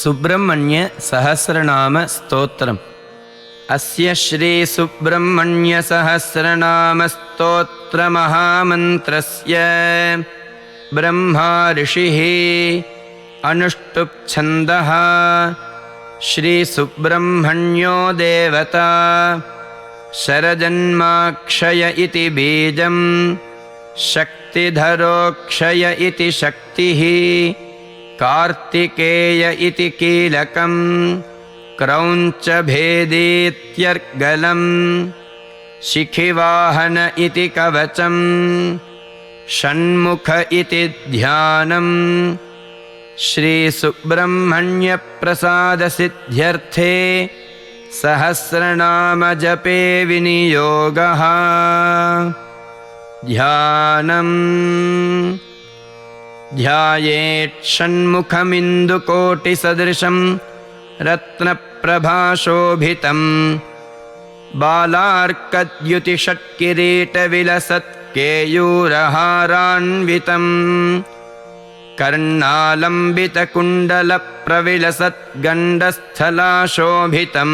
सुब्रह्मण्य सहस्रनाम स्तोत्रम्। अस्य श्री सुब्रह्मण्य सहस्रनाम स्तोत्र महामन्त्रस्य ब्रह्मा ऋषिः अनुष्टुप् छन्दः। श्री सुब्रह्मण्यो देवता शरजन्माक्षय इति बीजं शक्तिधरोक्षय इति शक्तिः कार्तिकेय इति कीलकं क्रौञ्च भेदीत्यर्गलं शिखिवाहन इति कवचं षण्मुख इति ध्यानं। श्री सुब्रह्मण्य प्रसाद सिद्ध्यर्थे सहस्रनाम जपे विनियोगः। ध्यानम् ध्यायेत् षण्मुखमिन्दुकोटिसदृशं रत्नप्रभाशोभितं बालार्कद्युतिषट्किरीटविलसत्केयूरहारान्वितं कर्णालम्बितकुण्डलप्रविलसद्गण्डस्थलाशोभितं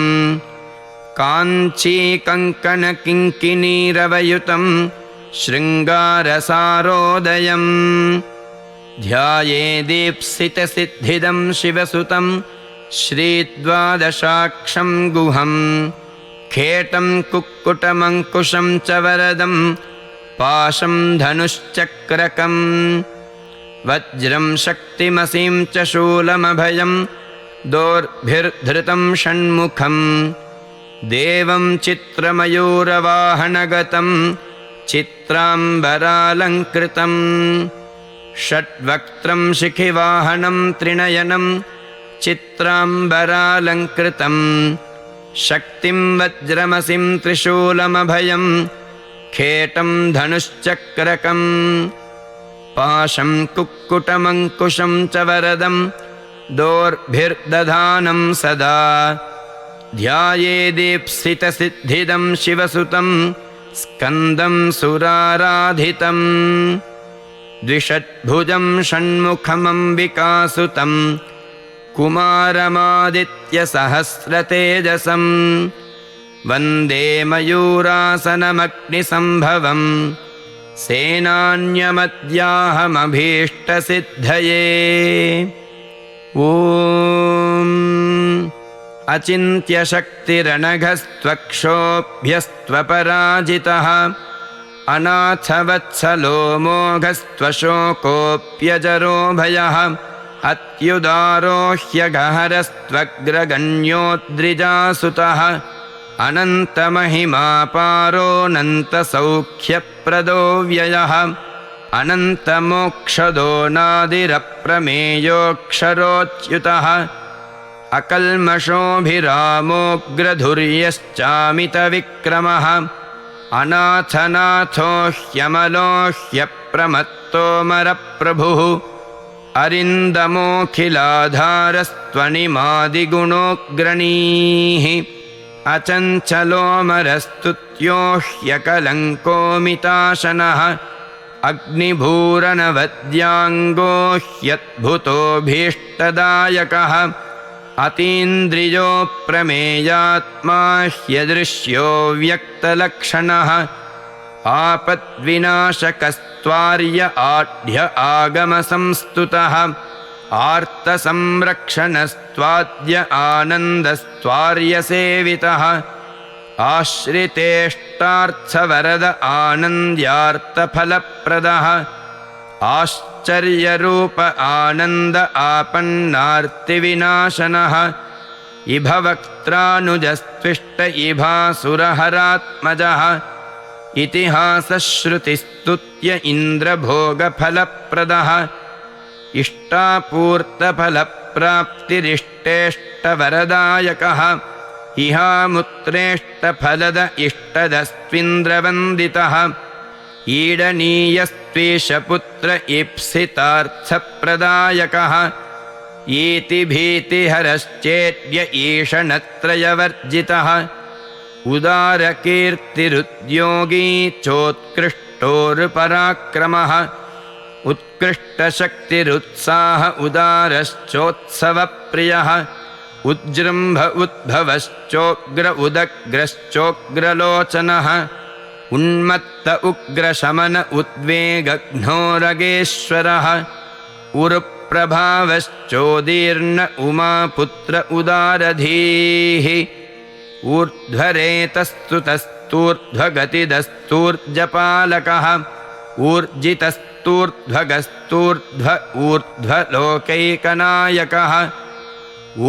काञ्चीकङ्कणकिङ्किणीरवयुतं शृङ्गारसारोदयम्। ध्यायेदीप्सितसिद्धिदं शिवसुतं श्रीद्वादशाक्षं गुहं खेटं कुक्कुटमङ्कुशं च वरदं पाशं धनुश्चक्रकं वज्रं शक्तिमसिं च शूलमभयं दोर्भिर्धृतं षण्मुखं देवं चित्रमयूरवाहनगतं चित्राम्बरालङ्कृतम् षड्वक्त्रं शिखिवाहनं त्रिनयनं चित्राम्बरालङ्कृतं शक्तिं वज्रमसिं त्रिशूलमभयं खेटं धनुश्चक्रकं पाशं कुक्कुटमङ्कुशं च वरदं दोर्भिर्दधानं सदा। ध्यायेदीप्सितसिद्धिदं शिवसुतं स्कन्दं सुराराधितं द्विषड्भुजं षण्मुखमम्बिकासुतं कुमारमादित्यसहस्रतेजसं वन्दे मयूरासनमग्निसम्भवं सेनान्यमद्याहमभीष्टसिद्धये। ॐ अचिन्त्यशक्तिरणघस्त्वक्षोभ्यस्त्वपराजितः अनाथवत्सलो मोघस्त्वशोकोऽप्यजरो भयः अत्युदारो ह्यगहरस्त्वग्रगण्योद्रिजासुतः अनन्तमहिमापारोऽनन्तसौख्यप्रदो व्ययः अनन्तमोक्षदो नादिरप्रमेयोऽक्षरोच्युतः अकल्मषोऽभिरामोऽग्रधुर्यश्चामितविक्रमः अनाथनाथो ह्यमलो ह्यप्रमत्तोऽमरप्रभुः अरिन्दमोऽखिलाधारस्त्वनिमादिगुणोऽग्रणीः अचञ्चलोऽमरस्तुत्यो ह्यकलङ्कोऽमिताशनः अग्निभूरणवद्याङ्गो ह्यद्भुतोऽभीष्टदायकः अतीन्द्रियो प्रमेयात्मा ह्यदृश्यो व्यक्तलक्षणः आपद्विनाशकस्त्वार्य आढ्य आगमसंस्तुतः आर्तसंरक्षणस्त्वाद्य आनन्दस्त्वार्यसेवितः आश्रितेष्टार्थवरद आनन्द्यार्थफलप्रदः आश्चर्यरूप आनन्द आपन्नार्तिविनाशनः इभवक्त्रानुजस्त्विष्ट इभासुरहरात्मजः इतिहासश्रुतिस्तुत्य इन्द्रभोगफलप्रदः इष्टापूर्तफलप्राप्तिरिष्टेष्टवरदायकः इहामुत्रेष्टफलद इष्टदस्त्विन्द्रवन्दितः ईडनीयस्त्वेषपुत्र ईप्सितार्थप्रदायकः इति भीतिहरश्चेद्य ईशनत्रयवर्जितः उदारकीर्तिरुद्योगी चोत्कृष्टोरुपराक्रमः उत्कृष्टशक्तिरुत्साह उदारश्चोत्सवप्रियः उज्जृम्भ उद्भवश्चोग्र उदग्रश्चोग्रलोचनः उन्मत्त उग्रशमन उद्वेगघ्नोरगेश्वरः उरुप्रभावश्चोदीर्ण उमापुत्र उदारधीः ऊर्ध्वरेतस्तुतस्तूर्ध्वगतिदस्तूर्जपालकः ऊर्जितस्तूर्ध्वगस्तूर्ध्व ऊर्ध्वलोकैकनायकः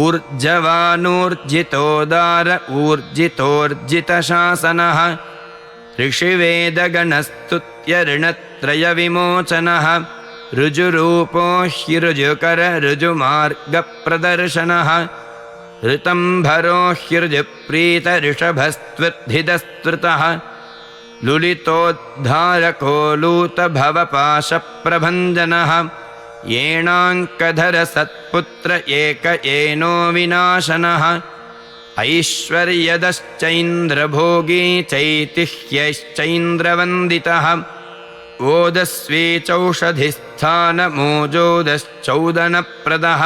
ऊर्जवानूर्जितोदार ऊर्जितोर्जितशासनः ऋषिवेदगणस्तुत्यऋणत्रयविमोचनः ऋजुरूपो ह्यऋजुकर ऋजुमार्गप्रदर्शनः ऋतम्भरो ह्यऋजुप्रीतऋषभस्त्वद्धिदस्तृतः लुलितोद्धारको लूतभवपाशप्रभञ्जनः येणाङ्कधर सत्पुत्र एक येनो विनाशनः ऐश्वर्यदश्चैन्द्रभोगी चैतिह्यश्चैन्द्रवन्दितः ओदस्वी चौषधिस्थानमोजोदश्चौदनप्रदः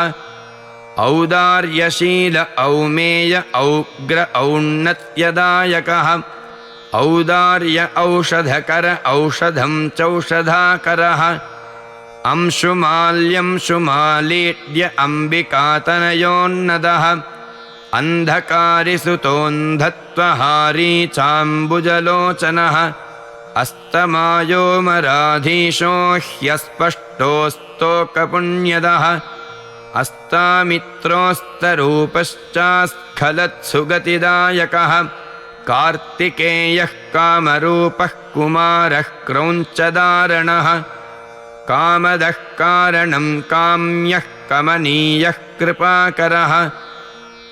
औदार्यशील औमेय औग्र औन्नत्यदायकः औदार्य औषधकर औषधं चौषधाकरः अंशुमाल्यंशुमालीड्य अम्बिकातनयोन्नदः अन्धकारिसुतोऽन्धत्वहारी चाम्बुजलोचनः अस्तमायोमराधीशो ह्यस्पष्टोस्तोकपुण्यदः अस्तामित्रोस्तरूपश्चास्खलत्सुगतिदायकः कार्तिकेयः कामरूपः कुमारः क्रौञ्चदारणः कामदः कारणं काम्यः कमनीयः कृपाकरः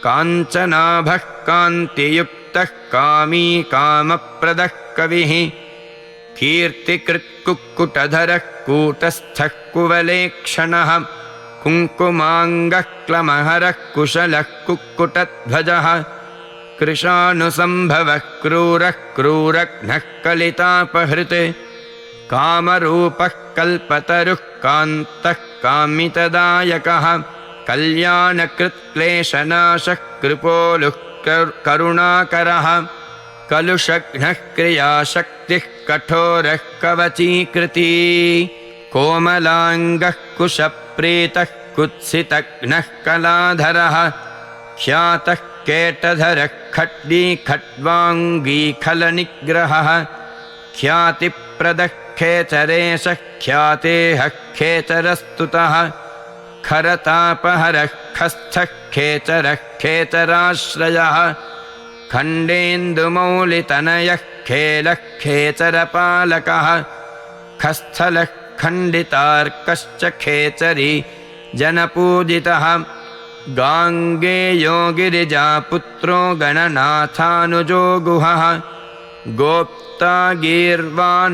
काञ्चनाभः कान्तियुक्तः कामी कामप्रदः कविः कीर्तिकृत्कुक्कुटधरः कूटस्थः कुवलेक्षणः कुङ्कुमाङ्गः क्लमहरः कुशलः कुक्कुटध्वजः कृशानुसम्भवः क्रूरः क्रूरघ्नः कलितापहृत् कामरूपः कल्पतरुः कान्तः कामितदायकः कल्याणकृत्क्लेशनाशः कृपोलुः करुणाकरः कलुषघ्नः क्रियाशक्तिः कठोरः कवचीकृती कोमलाङ्गः कुशप्रीतः कुत्सितघ्नः कलाधरः ख्यातः केटधरः खड्गी खड्वाङ्गी खलनिग्रहः ख्यातिप्रदः खेचरेशः ख्यातेः खेचरस्तुतः खरतापहरः खस्थः खेचरः खेचराश्रयः खण्डेन्दुमौलितनयः खेलः खेचरपालकः खस्थलः खण्डितार्कश्च खेचरी जनपूजितः गाङ्गेयो गिरिजापुत्रो गणनाथानुजो गुहः गोप्ता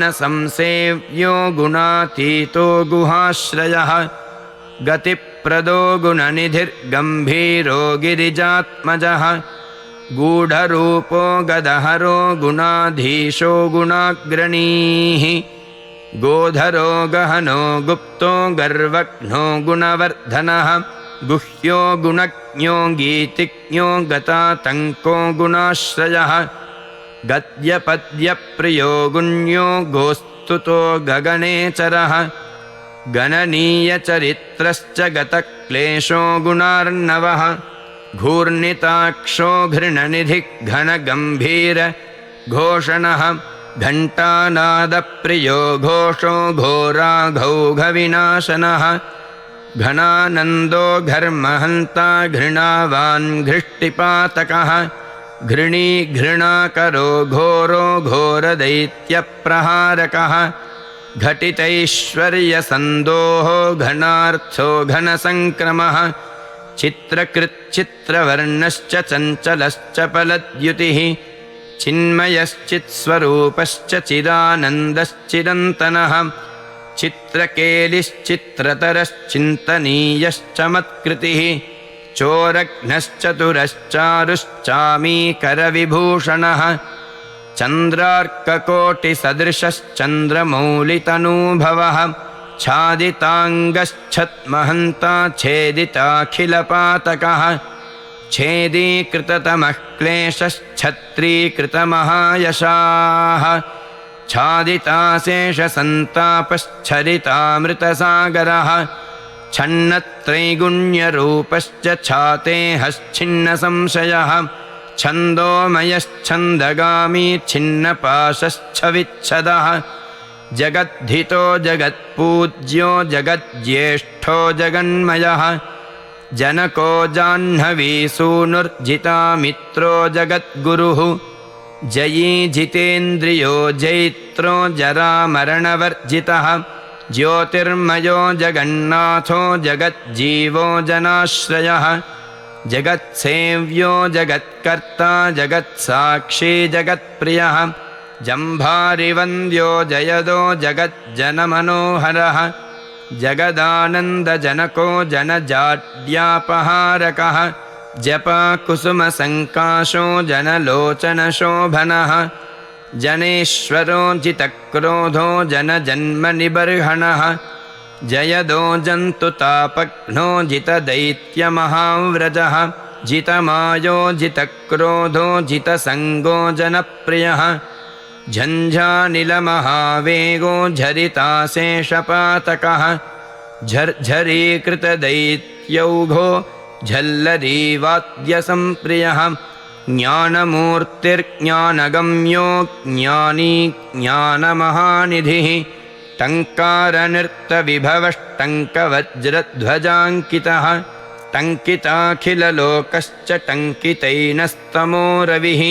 गीर्वाणसंसेव्यो गुणातीतो गुहाश्रयः गतिप्रदो गुणनिधिर्गम्भीरो गिरिजात्मजः गूढरूपो गदहरो गुणाधीशो गुणाग्रणीः गोधरो गहनो गुप्तो गर्वघ्नो गुणवर्धनः गुह्यो गुणज्ञो गीतिज्ञो गतातङ्को गुणाश्रयः गद्यपद्यप्रियो गुण्यो गोस्तुतो गगनेचरः गणनीयचरित्रश्च गतक्लेशो गुणार्णवः घूर्णिताक्षो घृणनिधिः घनगम्भीर घोषणः घण्टानादप्रियो घोषो घोराघौघविनाशनः घनानन्दो घर्महन्ता घृणावान् घृष्टिपातकः घृणी घृणाकरो घोरो घोरदैत्यप्रहारकः घटितैश्वर्यसन्दोहो घनार्थो घनसङ्क्रमः चित्रकृच्चित्रवर्णश्च चञ्चलश्च फलद्युतिः चिन्मयश्चित्स्वरूपश्च चिदानन्दश्चिरन्तनः चित्रकेलिश्चित्रतरश्चिन्तनीयश्च मत्कृतिः चोरघ्नश्चतुरश्चारुश्चामीकरविभूषणः चन्द्रार्ककोटिसदृशश्चन्द्रमौलितनूभवः छादिताङ्गश्छद्महन्ता छेदिताखिलपातकः छेदीकृततमः क्लेशश्छत्रीकृतमहायशाः छादिताशेषसन्तापश्छरितामृतसागरः छन्नत्रैगुण्यरूपश्च छातेहश्छिन्नसंशयः छन्दोमयश्छन्दगामी छिन्नपाशश्छविच्छदः जगद्धितो जगत्पूज्यो जगज्येष्ठो जगन्मयः जनको जाह्नवीसूनुर्जितामित्रो जगद्गुरुः जयी जितेन्द्रियो जैत्रो जरामरणवर्जितः ज्योतिर्मयो जगन्नाथो जगज्जीवो जनाश्रयः जगत्सेव्यो जगत्कर्ता जगत्साक्षी जगत्प्रियः जम्भारिवन्द्यो जयदो जगज्जनमनोहरः जगदानन्दजनको जनजाड्यापहारकः जपाकुसुमसङ्काशो जनलोचनशोभनः जनेश्वरो जितक्रोधो जनजन्मनिबर्हणः जयदो जन्तुतापघ्नो जितदैत्यमहाव्रजः जितमायो जितक्रोधो जितसङ्गो जनप्रियः झञ्झानिलमहावेगो झरिताशेषपातकः झर्झरीकृतदैत्यौघो झल्लरीवाद्यसंप्रियः ज्ञानमूर्तिर्ज्ञानगम्यो ज्ञानी ज्ञानमहानिधिः टङ्कारनृत्तविभवष्टङ्कवज्रध्वजाङ्कितः टङ्किताखिललोकश्च टङ्कितैनस्तमो रविः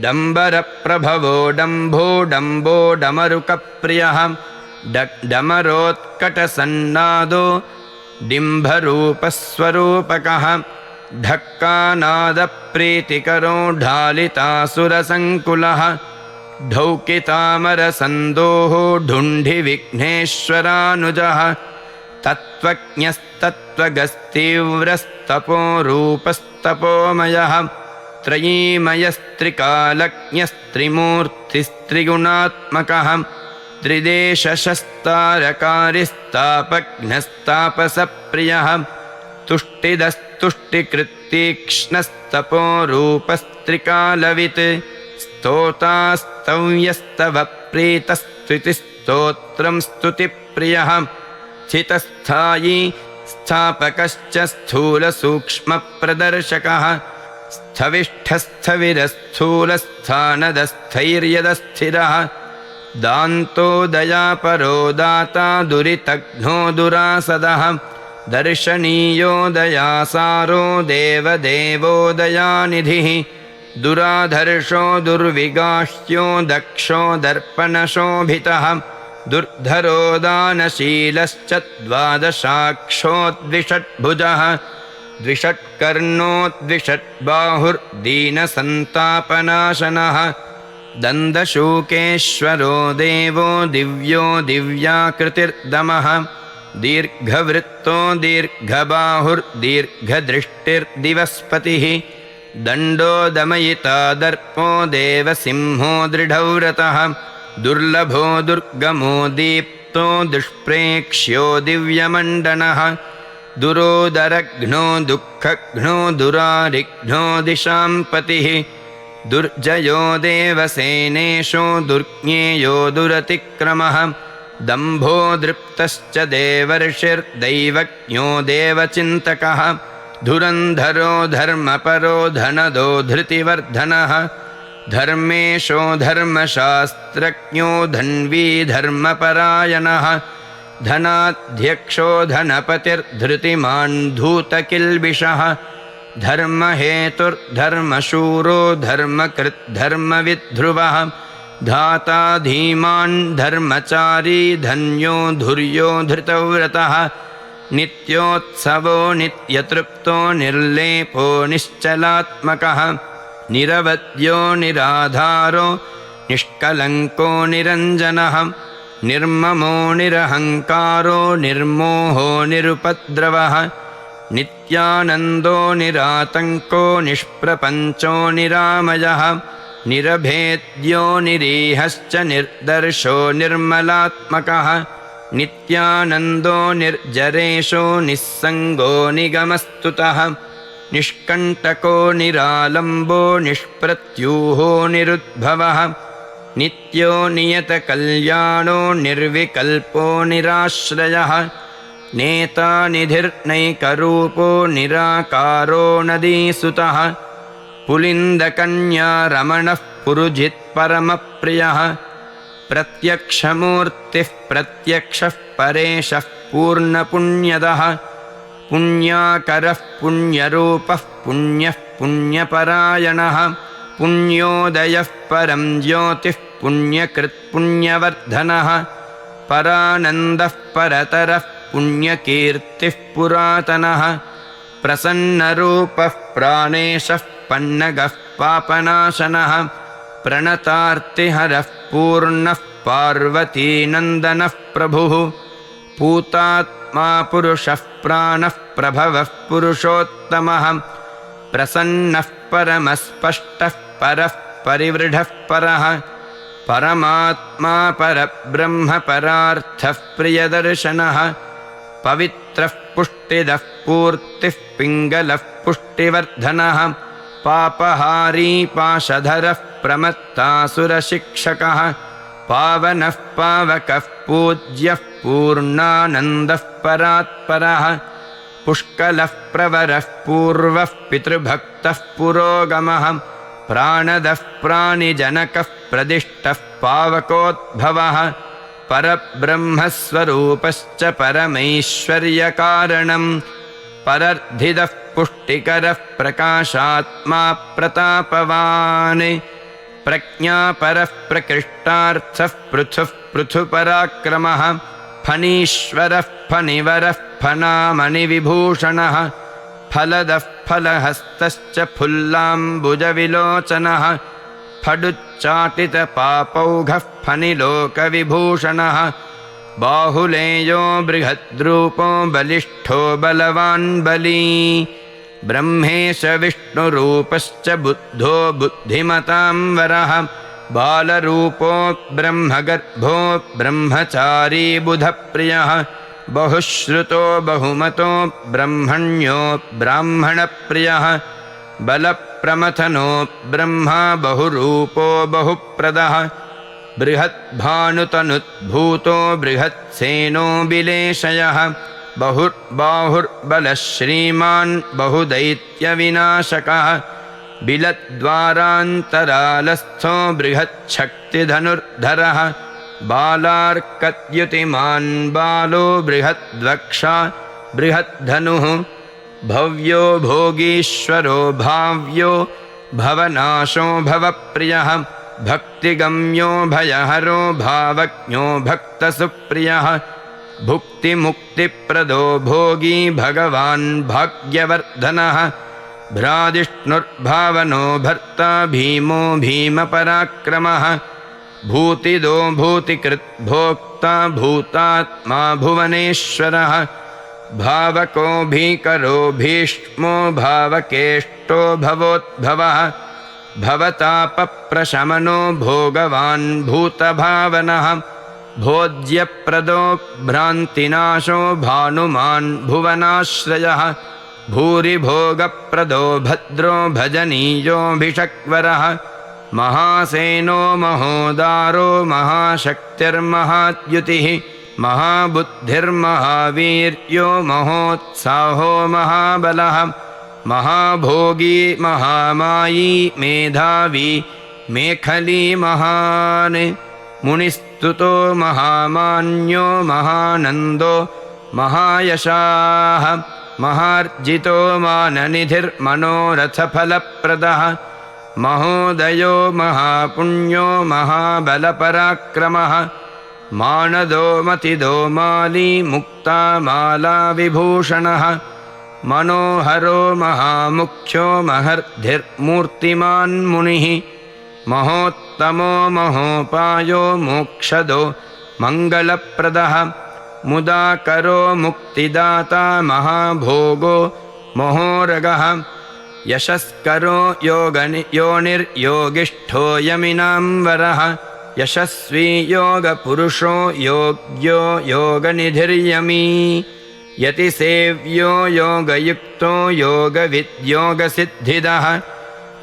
डम्बरप्रभवो डम्भो डम्बो डमरुकप्रियः डमरोत्कटसन्नादो डिम्भरूपस्वरूपकः ढक्कानादप्रीतिकरो ढालितासुरसङ्कुलः ढौकितामरसन्दोहो ढुण्ढिविघ्नेश्वरानुजः तत्त्वज्ञस्तत्त्वगस्तीव्रस्तपोरूपस्तपोमयः त्रयीमयस्त्रिकालज्ञस्त्रिमूर्तिस्त्रिगुणात्मकः त्रिदेशशस्तारकारिस्तापघ्नस्तापसप्रियः तुष्टिदस्तुष्टिकृत्तीक्ष्णस्तपोरूपस्त्रिकालवित् स्तोतास्तव्यस्तव प्रीतस्तुतिस्तोत्रं स्तुतिप्रियः स्थितस्थायी स्थापकश्च स्थूलसूक्ष्मप्रदर्शकः स्थविष्ठस्थविरस्थूलस्थानदस्थैर्यदस्थिरः दान्तोदयापरो दाता दुरितघ्नो दुरासदः दर्शनीयो दयासारो देवदेवो दयानिधिः दुराधर्षो दुर्विगाह्यो दक्षो दर्पणशोभितः दुर्धरो दानशीलश्च द्वादशाक्षो द्विषट्भुजः द्विषट्कर्णो द्विषट्बाहुर्दीनसन्तापनाशनः दन्दशूकेश्वरो देवो दिव्यो दिव्याकृतिर्दमः दीर्घवृत्तो दीर्घबाहुर्दीर्घदृष्टिर्दिवस्पतिः दण्डो दमयिता दर्पो देवसिंहो दृढव्रतः दुर्लभो दुर्गमो दीप्तो दुष्प्रेक्ष्यो दिव्यमण्डनः दुरोदरघ्नो दुःखघ्नो दुरारिघ्नो दिशाम्पतिः दुर्जयो देवसेनेशो दुर्ज्ञेयो दुरतिक्रमः दम्भो दृप्तश्च देवर्षिर्दैवज्ञो देवचिन्तकः धुरन्धरो धर्मपरो धनदो धृतिवर्धनः धर्मेशो धर्मशास्त्रज्ञो धन्वी धर्मपरायणः धनाध्यक्षो धनपतिर्धृतिमान् धूतकिल्बिषः धर्महेतुर्धर्मशूरो धर्मकृद्धर्मविद्ध्रुवः धाता धीमान् धर्मचारी धन्यो धुर्यो धृतव्रतः नित्योत्सवो नित्यतृप्तो निर्लेपो निश्चलात्मकः निरवद्यो निराधारो निष्कलङ्को निरञ्जनः निर्ममो निरहङ्कारो निर्मोहो निरुपद्रवः नित्यानन्दो निरातङ्को निष्प्रपञ्चो निरामयः निरभेद्यो निरीहश्च निर्दर्शो निर्मलात्मकः नित्यानन्दो निर्जरेशो निस्सङ्गो निगमस्तुतः निष्कण्टको निरालम्बो निष्प्रत्यूहो निरुद्भवः नित्यो नियतकल्याणो निर्विकल्पो निराश्रयः नेता निधिर्नैकरूपो निराकारो नदीसुतः पुलिन्दकन्या रमणः पुरुजित्परमप्रियः प्रत्यक्षमूर्तिः प्रत्यक्षः परेशः पूर्णपुण्यदः पुण्याकरः पुण्यरूपः पुण्यः पुण्यपरायणः पुण्योदयः परं ज्योतिः पुण्यकृत्पुण्यवर्धनः परानन्दः परतरः पुण्यकीर्तिः पुरातनः प्रसन्नरूपः प्राणेशः पन्नगः पापनाशनः प्रणतार्तिहरः पूर्णः पार्वतीनन्दनः प्रभुः पूतात्मा पुरुषः प्राणः प्रभवः पुरुषोत्तमः प्रसन्नः परमस्पष्टः परः परिवृढः परः परमात्मा परब्रह्म परार्थः प्रियदर्शनः पवित्रः पुष्टिदः पूर्तिः पिङ्गलः पुष्टिवर्धनः पापहारी पाशधरः प्रमत्तासुरशिक्षकः पावनः पावकः पूज्यः पूर्णानन्दः परात्परः पुष्कलः प्रवरः पूर्वः पितृभक्तः पुरोगमः प्राणदः प्राणिजनकः प्रदिष्टः पावकोद्भवः परब्रह्मस्वरूपश्च परमैश्वर्यकारणं परर्धिदः पुष्टिकरः प्रकाशात्मा प्रतापवान् प्रज्ञापरः प्रकृष्टार्थः पृथुः पृथुपराक्रमः फणीश्वरः फणिवरः फनामणिविभूषणः फलदः फलहस्तश्च फुल्लाम्बुजविलोचनः फडुच्चाटितपापौघः फणिलोकविभूषणः बाहुलेयो बृहद्रूपो बलिष्ठो बलवान् बली ब्रह्मेश विष्णुरूपश्च बुद्धो बुद्धिमतां वरः बालरूपो ब्रह्मगर्भो ब्रह्मचारी बुधप्रियः बहुश्रुतो बहुमतो ब्रह्मण्यो ब्राह्मणप्रियः बलप्रमथनो ब्रह्मा बहुरूपो बहुप्रदः बृहद्भानुतनुद्भूतो बृहत्सेनो बिलेशयः बहुर्बाहुर्बलः श्रीमान् बहुदैत्यविनाशकः बिलद्वारान्तरालस्थो बृहच्छक्तिधनुर्धरः बालार्कद्युतिमान् बालो बृहद्वक्षा बृहद्धनुः भव्यो भोगीश्वरो भाव्यो भवनाशो भवप्रियः भक्तिगम्यो भयहरो भावज्ञो भक्तसुप्रियः भुक्तिमुक्तिप्रदो भोगी भगवान् भाग्यवर्धनः भ्रादिष्णुर्भावनो भर्ता भीमो भीमपराक्रमः भूतिदो भूतिकृत् भोक्ता भूतात्मा भुवनेश्वरः भावको भीकरो भीष्मो भावकेष्टो भवोद्भवः भवतापप्रशमनो भोगवान् भूतभावनः भोज्यप्रदो भ्रान्तिनाशो भानुमान् भुवनाश्रयः भूरिभोगप्रदो भद्रो भजनीयोऽभिषक्वरः महासेनो महोदारो महाशक्तिर्महाद्युतिः महाबुद्धिर्महावीर्यो महोत्साहो महाबलः महाभोगी महामायी मेधावी मेखली महान् मुनिस्तुतो महामान्यो महानन्दो महायशाः महार्जितो माननिधिर्मनोरथफलप्रदः महोदयो महापुण्यो महाबलपराक्रमः मानदो मतिदो माली मुक्तामाला विभूषणः मनोहरो महामुख्यो महर्धिर्मूर्तिमान् मुनिः महोत्तमो महोपायो मोक्षदो मङ्गलप्रदः मुदाकरो मुक्तिदाता महाभोगो महोरगः यशस्करो योनिर्योगिष्ठो यमिनां वरः यशस्वी योगपुरुषो योग्यो योगनिधिर्यमी यतिसेव्यो योगयुक्तो योगविद्योगसिद्धिदः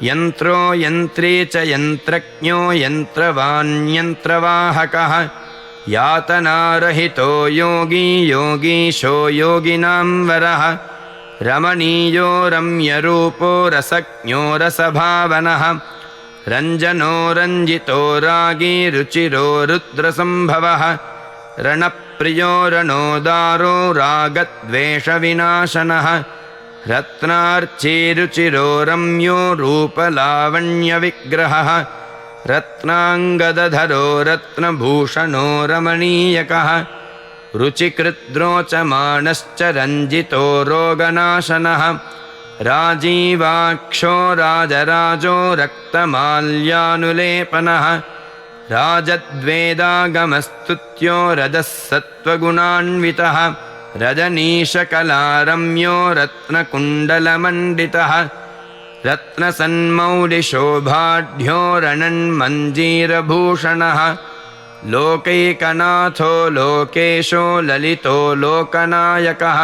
यन्त्रो यन्त्री च यन्त्रज्ञो यन्त्रवान् यन्त्रवाहकः यातनारहितो योगी योगीशो योगिनां वरः रमणीयो रम्यरूपो रसज्ञो रसभावनः रञ्जनो रञ्जितो रागी रुचिरो रुद्रसम्भवः रणप्रियो रणोदारो रागद्वेषविनाशनः रत्नार्चिरुचिरो रम्यो रूपलावण्यविग्रहः रत्नाङ्गदधरो रत्नभूषणो रमणीयकः रुचिकृद्रोचमाणश्च रञ्जितो रोगनाशनः राजीवाक्षो राजराजो रक्तमाल्यानुलेपनः राजद्वेदागमस्तुत्यो रजः सत्त्वगुणान्वितः रजनीशकलारम्यो रत्नकुण्डलमण्डितः रत्नसन्मौलिशोभाढ्यो रणन्मञ्जीरभूषणः लोकैकनाथो लोकेशो ललितो लोकनायकः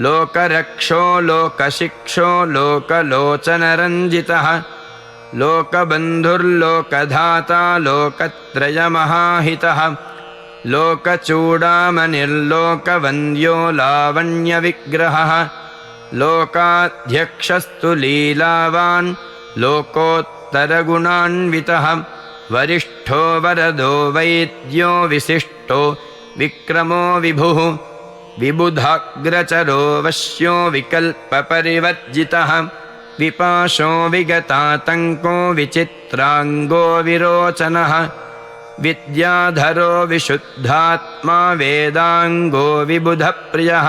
लोकरक्षो लोकशिक्षो लोकलोचनरञ्जितः लोकबन्धुर्लोकधाता लोकत्रयमहाहितः लोकचूडामणिर्लोकवन्द्यो लावण्यविग्रहः लोकाध्यक्षस्तु लीलावान् लोकोत्तरगुणान्वितः वरिष्ठो वरदो वैद्यो विशिष्टो विक्रमो विभुः विबुधाग्रचरो वश्यो विकल्पपरिवर्जितः विपाशो विगतातङ्को विचित्राङ्गो विरोचनः विद्याधरो विशुद्धात्मा वेदाङ्गो विबुधप्रियः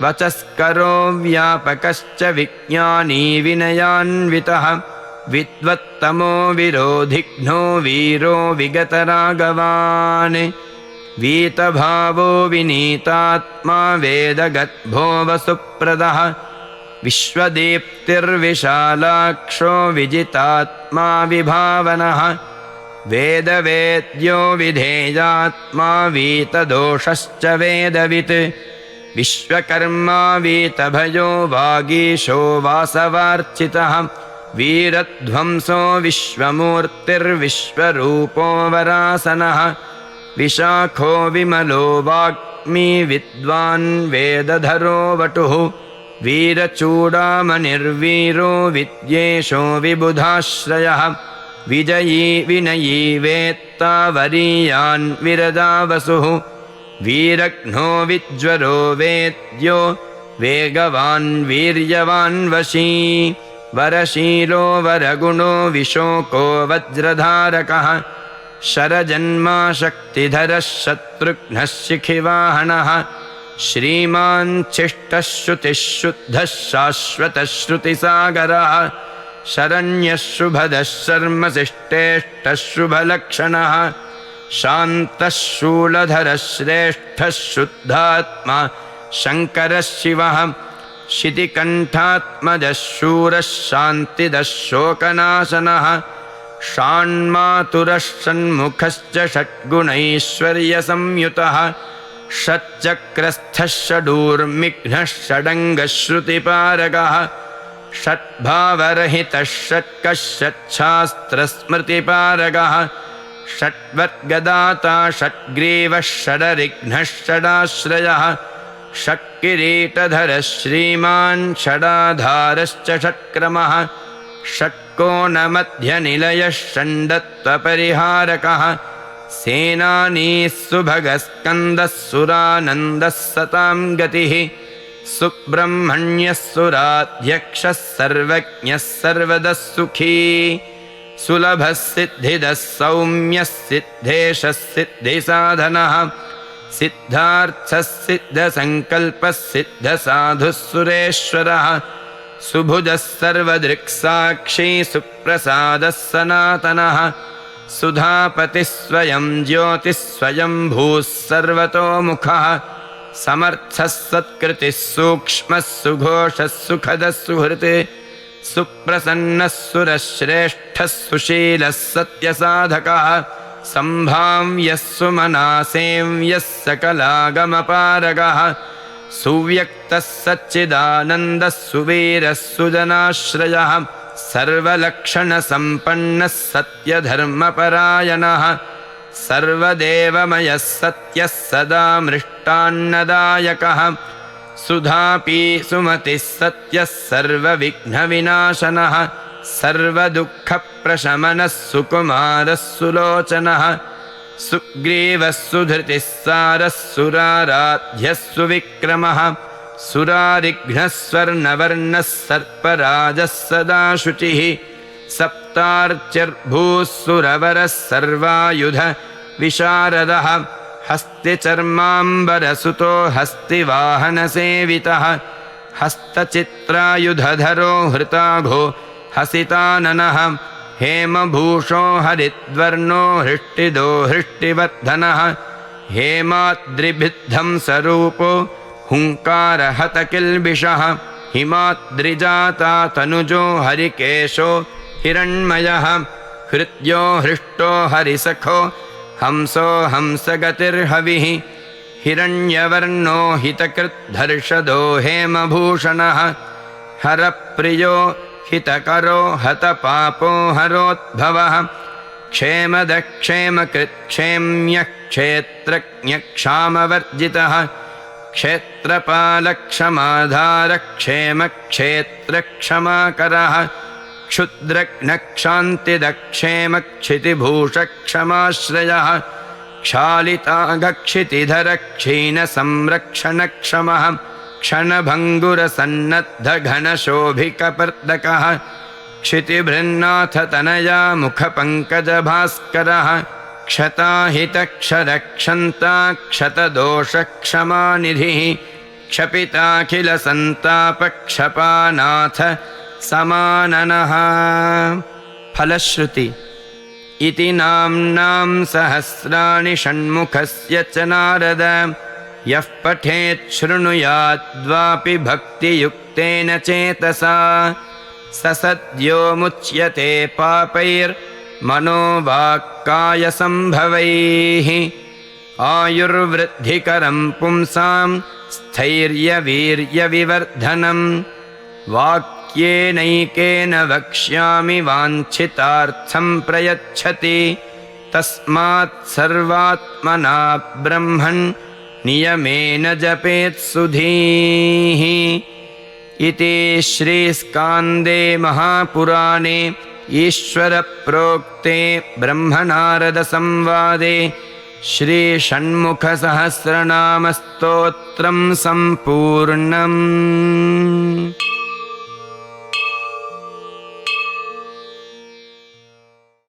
वचस्करो व्यापकश्च विज्ञानी विनयान्वितः विद्वत्तमो विरोधिघ्नो वीरो विगतरागवान् वीतभावो विनीतात्मा वेदगद्भो वसुप्रदः विश्वदीप्तिर्विशालाक्षो विजितात्मा विभावनः वेदवेद्यो विधेयात्मा वीतदोषश्च वेदवित् विश्वकर्मा वीतभयो वागीशो वासवार्चितः वीरध्वंसो विश्वमूर्तिर्विश्वरूपो वरासनः विशाखो विमलो वाग्मी विद्वान् वेदधरो वटुः वीरचूडामणिर्वीरो विद्येशो विबुधाश्रयः विजयी विनयी वेत्ता वरीयान् विरदावसुः वीरघ्नो विज्वरो वेद्यो वेगवान् वीर्यवान् वशी वरशीलो वरगुणो विशोको वज्रधारकः शरजन्मा शक्तिधरः शत्रुघ्नः शिखिवाहनः श्रीमान् छिष्टः श्रुतिः शुद्धः शाश्वतः श्रुतिसागरः शरण्यः शुभदः शर्मसिष्टेष्टः शुभलक्षणः शान्तः शूलधरः श्रेष्ठः शुद्धात्मा शङ्करः शिवः शितिकण्ठात्मजः शूरः शान्तिदः शोकनाशनः षाण्मातुरः षण्मुखश्च षड्गुणैश्वर्यसंयुतः षट्चक्रस्थः षडूर्मिघ्नः षडङ्गः श्रुतिपारगः षट्भावरहितः षट्कः षट्शास्त्रस्मृतिपारगः षट्वर्गदाता षट्ग्रीवः षडरिघ्नः षडाश्रयः षट्किरीटधरः श्रीमान् षडाधारश्च षट्क्रमः षट्कोणमध्यनिलयः षण्डत्वपरिहारकः सेनानीः सुभगस्कन्दः सुरानन्दः सतां गतिः सुब्रह्मण्यः सुराध्यक्षः सर्वज्ञः सर्वदः सुखी सुलभः सिद्धिदः सौम्यः सिद्धेशः सिद्धिसाधनः सिद्धार्थः सिद्धसङ्कल्पः सिद्धसाधुः सुरेश्वरः सुभुजः सर्वदृक्साक्षी सुप्रसादः सनातनः सुधापतिः स्वयं ज्योतिः स्वयं भूः सर्वतोमुखः समर्थः सत्कृतिः सूक्ष्मः सुघोषः सुखदः सुहृत् सुप्रसन्नः सुरश्रेष्ठः सुशीलः सत्यसाधकः सम्भाव्यः सुमनासेव्यः सकलागमपारगः सुव्यक्तः सच्चिदानन्दः सुवीरः सुजनाश्रयः सर्वलक्षणसम्पन्नः सत्यधर्मपरायणः सर्वदेवमयः सत्यः सदा मृष्टान्नदायकः सुधापि सुमतिः सत्यः सर्वविघ्नविनाशनः सर्वदुःखप्रशमनः सुकुमारः सुलोचनः सुग्रीवः सुधृतिः सारः सुराराध्यः सुविक्रमः सुरारिघ्नः स्वर्णवर्णः सर्पराजः सदा शुचिः सप्तार्चिर्भूः सुरवरः सर्वायुध विशारदः हस्तिचर्माम्बरसुतो हस्तिवाहनसेवितः हस्तचित्रायुधधरो हृताघो हसिताननः हेमभूषो हरिद्वर्णो हृष्टिदो हृष्टिवर्धनः हेमाद्रिभिद्धं स्वरूपो हुङ्कारहतकिल्बिषः हिमाद्रिजाता तनुजो हरिकेशो हिरण्मयः हृद्यो हृष्टो हरिसखो हंसो हंसगतिर्हविः हिरण्यवर्णो हितकृद्धर्षदो हेमभूषणः हरप्रियो हितकरो हतपापो हरोद्भवः क्षेमदक्षेमकृत्क्षेम्यः क्षेत्रज्ञक्षामवर्जितः क्षेत्रपालक्षमाधारक्षेमक्षेत्रक्षमाकरः क्षुद्रघ्नक्षान्तिदक्षेमक्षितिभूषक्षमाश्रयः क्षालिताघक्षितिधरक्षीणसंरक्षणक्षमः क्षणभङ्गुरसन्नद्धघनशोभिकपर्दकः क्षितिभृन्नाथतनया मुखपङ्कजभास्करः क्षताहितक्षरक्षन्ताक्षतदोषक्षमानिधिः क्षपिताखिलसन्तापक्षपानाथ समाननः। फलश्रुति इति नाम्नां सहस्राणि षण्मुखस्य च नारद यः पठेत् शृणुयाद्वापि भक्तियुक्तेन चेतसा स सद्यो मुच्यते पापैर्मनोवाक्कायसम्भवैः आयुर्वृद्धिकरं पुंसां स्थैर्यवीर्यविवर्धनम् वाक्येनैकेन वक्ष्यामि वाञ्छितार्थं प्रयच्छति तस्मात् सर्वात्मना ब्रह्मन् नियमेन जपेत् सुधीः। इति श्रीस्कान्दे महापुराणे ईश्वरप्रोक्ते ब्रह्मनारदसंवादे श्रीषण्मुखसहस्रनामस्तोत्रं सम्पूर्णम्।